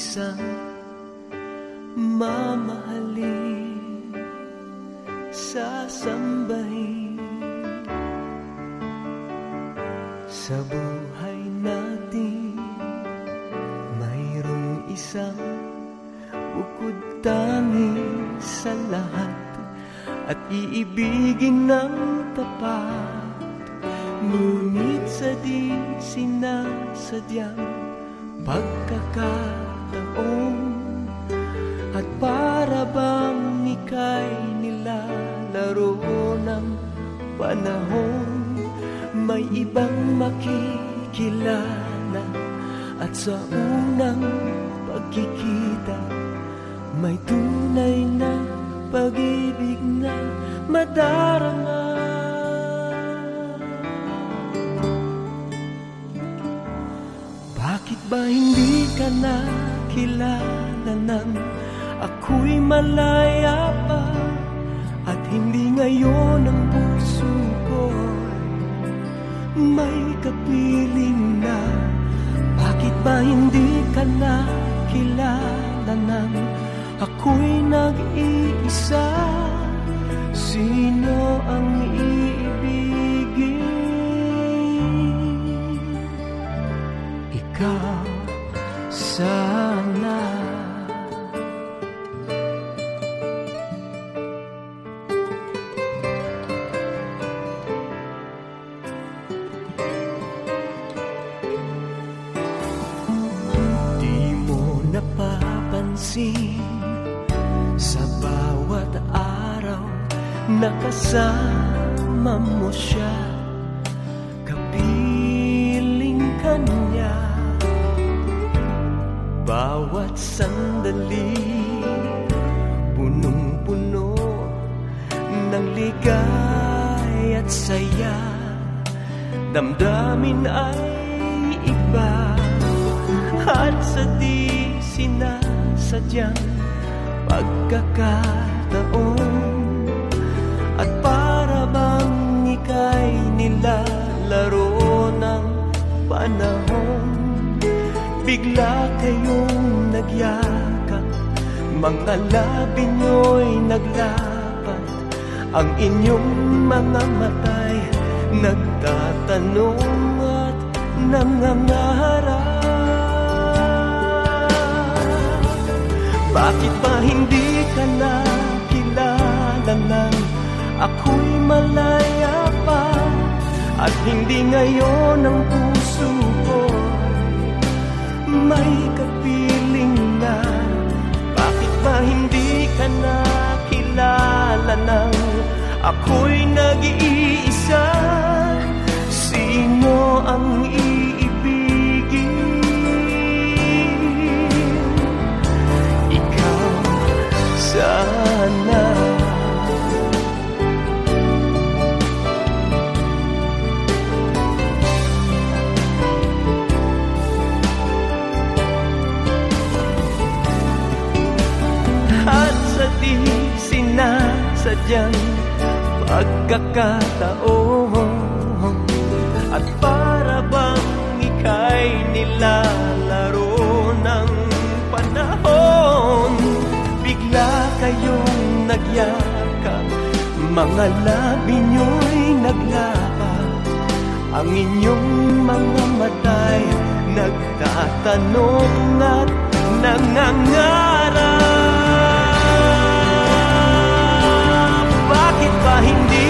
isang mamahalin, sasambahin. Sa buhay natin mayroong isang bukod tangi sa lahat, at iibigin ng tapat. Ngunit sa di sinasadyang pagkakataon, at para bang ika'y nilalaro ng panahon, may ibang makikilala, at sa unang pagkikita may tunay na pag-ibig na madarama. Bakit ba hindi ka nakilala nang ako'y malaya pa, at hindi ngayon ang puso ko'y may kapiling na? Bakit ba hindi ka nakilala nang ako'y nag-iisa? Sino ang iibigin? Ikaw sana. Di mo napapansin sa bawat araw na kasama mo siya, kapiling ka niya. Bawat sandali punong-puno ng ligay at saya, damdamin ay iba, at sa di sinasadyang pagkakataon, at para bang ika'y nilalaro ng panahon, bigla kayong nagyakap, mga labi nyo'y naglapat, ang inyong mga mata'y nagtatanong at nangangarap. Bakit ba hindi ka nakilala nang ako'y malaya pa, at hindi ngayon ang puso ko may kapiling na? Bakit ba hindi ka nakilala nang ako'y nag-iisa? Sino ang iibigin? Ikaw sana. At sa di sinasadyang pagkakataon, at para bang ika'y nilalaro ng panahon, bigla kayong nagyakap, mga labi nyo'y naglapat, ang inyong mga mata'y nagtatanong at nangangarap. Bakit ba hindi